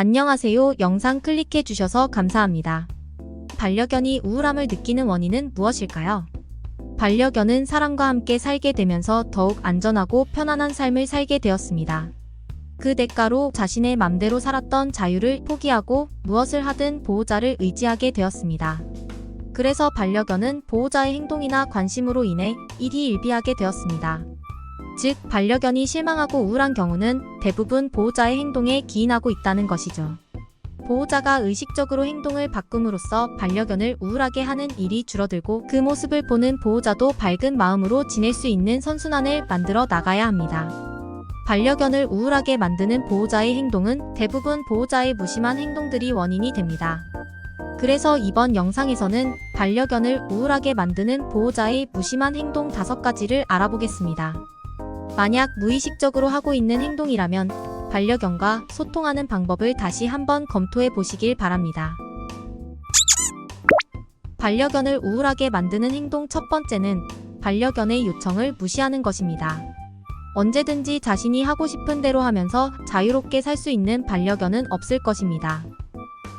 안녕하세요. 영상 클릭해 주셔서 감사합니다. 반려견이 우울함을 느끼는 원인은 무엇일까요? 반려견은 사람과 함께 살게 되면서 더욱 안전하고 편안한 삶을 살게 되었습니다. 그 대가로 자신의 맘대로 살았던 자유를 포기하고 무엇을 하든 보호자를 의지하게 되었습니다. 그래서 반려견은 보호자의 행동이나 관심으로 인해 일희일비하게 되었습니다. 즉, 반려견이 실망하고 우울한 경우는 대부분 보호자의 행동에 기인하고 있다는 것이죠. 보호자가 의식적으로 행동을 바꿈으로써 반려견을 우울하게 하는 일이 줄어들고 그 모습을 보는 보호자도 밝은 마음으로 지낼 수 있는 선순환을 만들어 나가야 합니다. 반려견을 우울하게 만드는 보호자의 행동은 대부분 보호자의 무심한 행동들이 원인이 됩니다. 그래서 이번 영상에서는 반려견을 우울하게 만드는 보호자의 무심한 행동 5가지를 알아보겠습니다. 만약 무의식적으로 하고 있는 행동이라면 반려견과 소통하는 방법을 다시 한번 검토해 보시길 바랍니다. 반려견을 우울하게 만드는 행동 첫 번째는 반려견의 요청을 무시하는 것입니다. 언제든지 자신이 하고 싶은 대로 하면서 자유롭게 살 수 있는 반려견은 없을 것입니다.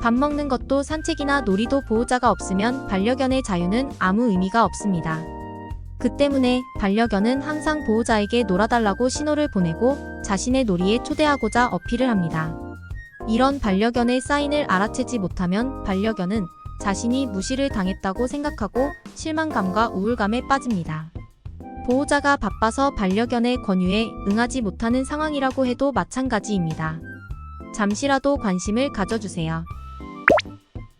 밥 먹는 것도 산책이나 놀이도 보호자가 없으면 반려견의 자유는 아무 의미가 없습니다. 그 때문에 반려견은 항상 보호자에게 놀아달라고 신호를 보내고 자신의 놀이에 초대하고자 어필을 합니다. 이런 반려견의 사인을 알아채지 못하면 반려견은 자신이 무시를 당했다고 생각하고 실망감과 우울감에 빠집니다. 보호자가 바빠서 반려견의 권유에 응하지 못하는 상황이라고 해도 마찬가지입니다. 잠시라도 관심을 가져주세요.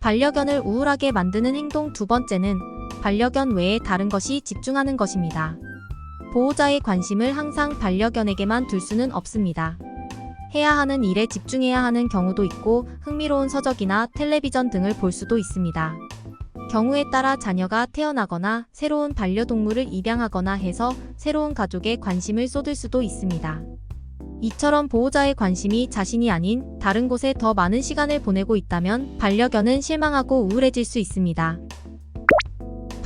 반려견을 우울하게 만드는 행동 두 번째는 반려견 외에 다른 것이 집중하는 것입니다. 보호자의 관심을 항상 반려견에게만 둘 수는 없습니다. 해야 하는 일에 집중해야 하는 경우도 있고 흥미로운 서적이나 텔레비전 등을 볼 수도 있습니다. 경우에 따라 자녀가 태어나거나 새로운 반려동물을 입양하거나 해서 새로운 가족에 관심을 쏟을 수도 있습니다. 이처럼 보호자의 관심이 자신이 아닌 다른 곳에 더 많은 시간을 보내고 있다면 반려견은 실망하고 우울해질 수 있습니다.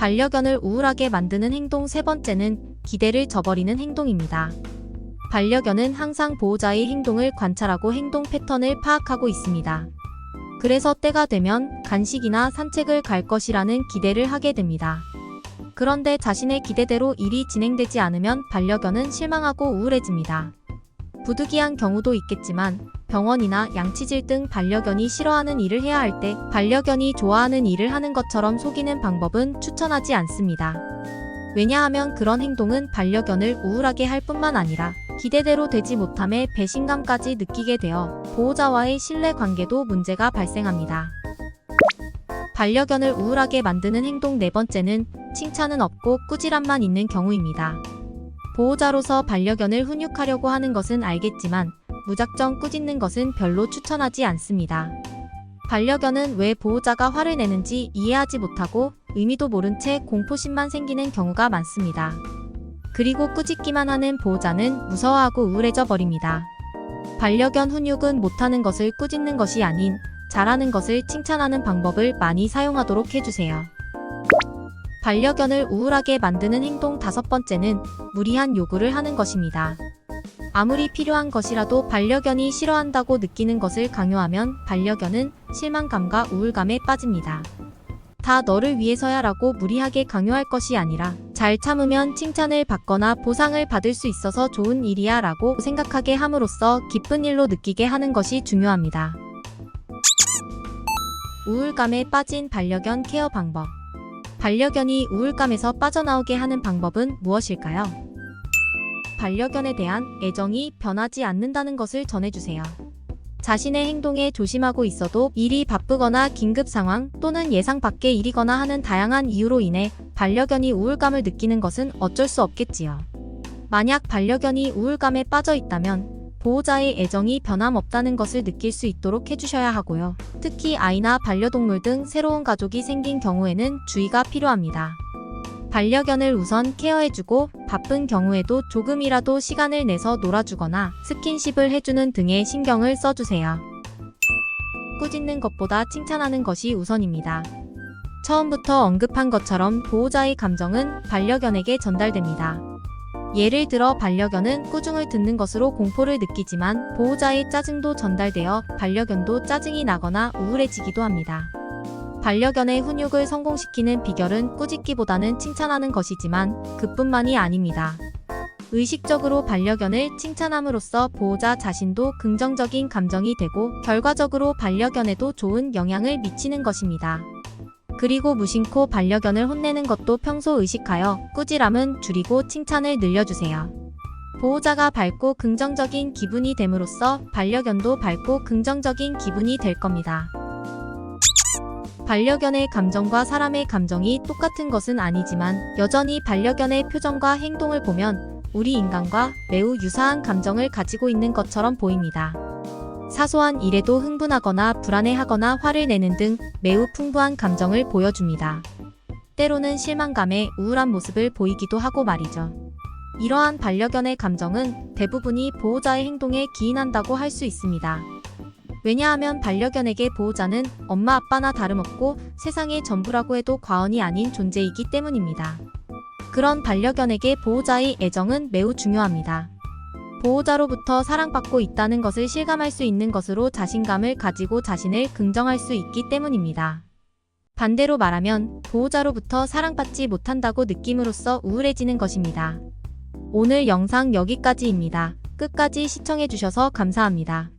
반려견을 우울하게 만드는 행동 세 번째는 기대를 저버리는 행동입니다. 반려견은 항상 보호자의 행동을 관찰하고 행동 패턴을 파악하고 있습니다. 그래서 때가 되면 간식이나 산책을 갈 것이라는 기대를 하게 됩니다. 그런데 자신의 기대대로 일이 진행되지 않으면 반려견은 실망하고 우울해집니다. 부득이한 경우도 있겠지만 병원이나 양치질 등 반려견이 싫어하는 일을 해야 할 때 반려견이 좋아하는 일을 하는 것처럼 속이는 방법은 추천하지 않습니다. 왜냐하면 그런 행동은 반려견을 우울하게 할 뿐만 아니라 기대대로 되지 못함에 배신감까지 느끼게 되어 보호자와의 신뢰 관계도 문제가 발생합니다. 반려견을 우울하게 만드는 행동 네 번째는 칭찬은 없고 꾸지람만 있는 경우입니다. 보호자로서 반려견을 훈육하려고 하는 것은 알겠지만 무작정 꾸짖는 것은 별로 추천하지 않습니다. 반려견은 왜 보호자가 화를 내는지 이해하지 못하고 의미도 모른 채 공포심만 생기는 경우가 많습니다. 그리고 꾸짖기만 하는 보호자는 무서워하고 우울해져 버립니다. 반려견 훈육은 못하는 것을 꾸짖는 것이 아닌 잘하는 것을 칭찬하는 방법을 많이 사용하도록 해주세요. 반려견을 우울하게 만드는 행동 다섯 번째는 무리한 요구를 하는 것입니다. 아무리 필요한 것이라도 반려견이 싫어한다고 느끼는 것을 강요하면 반려견은 실망감과 우울감에 빠집니다. 다 너를 위해서야 라고 무리하게 강요할 것이 아니라 잘 참으면 칭찬을 받거나 보상을 받을 수 있어서 좋은 일이야 라고 생각하게 함으로써 기쁜 일로 느끼게 하는 것이 중요합니다. 우울감에 빠진 반려견 케어 방법. 반려견이 우울감에서 빠져나오게 하는 방법은 무엇일까요? 반려견에 대한 애정이 변하지 않는다는 것을 전해주세요. 자신의 행동에 조심하고 있어도 일이 바쁘거나 긴급 상황 또는 예상 밖의 일이거나 하는 다양한 이유로 인해 반려견이 우울감을 느끼는 것은 어쩔 수 없겠지요. 만약 반려견이 우울감에 빠져 있다면 보호자의 애정이 변함없다는 것을 느낄 수 있도록 해주셔야 하고요. 특히 아이나 반려동물 등 새로운 가족이 생긴 경우에는 주의가 필요합니다. 반려견을 우선 케어해주고 바쁜 경우에도 조금이라도 시간을 내서 놀아주거나 스킨십을 해주는 등의 신경을 써주세요. 꾸짖는 것보다 칭찬하는 것이 우선입니다. 처음부터 언급한 것처럼 보호자의 감정은 반려견에게 전달됩니다. 예를 들어 반려견은 꾸중을 듣는 것으로 공포를 느끼지만 보호자의 짜증도 전달되어 반려견도 짜증이 나거나 우울해지기도 합니다. 반려견의 훈육을 성공시키는 비결은 꾸짖기보다는 칭찬하는 것이지만 그뿐만이 아닙니다. 의식적으로 반려견을 칭찬함으로써 보호자 자신도 긍정적인 감정이 되고 결과적으로 반려견에도 좋은 영향을 미치는 것입니다. 그리고 무심코 반려견을 혼내는 것도 평소 의식하여 꾸지람은 줄이고 칭찬을 늘려주세요. 보호자가 밝고 긍정적인 기분이 됨으로써 반려견도 밝고 긍정적인 기분이 될 겁니다. 반려견의 감정과 사람의 감정이 똑같은 것은 아니지만 여전히 반려견의 표정과 행동을 보면 우리 인간과 매우 유사한 감정을 가지고 있는 것처럼 보입니다. 사소한 일에도 흥분하거나 불안해하거나 화를 내는 등 매우 풍부한 감정을 보여줍니다. 때로는 실망감에 우울한 모습을 보이기도 하고 말이죠. 이러한 반려견의 감정은 대부분이 보호자의 행동에 기인한다고 할 수 있습니다. 왜냐하면 반려견에게 보호자는 엄마 아빠나 다름없고 세상의 전부라고 해도 과언이 아닌 존재이기 때문입니다. 그런 반려견에게 보호자의 애정은 매우 중요합니다. 보호자로부터 사랑받고 있다는 것을 실감할 수 있는 것으로 자신감을 가지고 자신을 긍정할 수 있기 때문입니다. 반대로 말하면 보호자로부터 사랑받지 못한다고 느낌으로써 우울해지는 것입니다. 오늘 영상 여기까지입니다. 끝까지 시청해주셔서 감사합니다.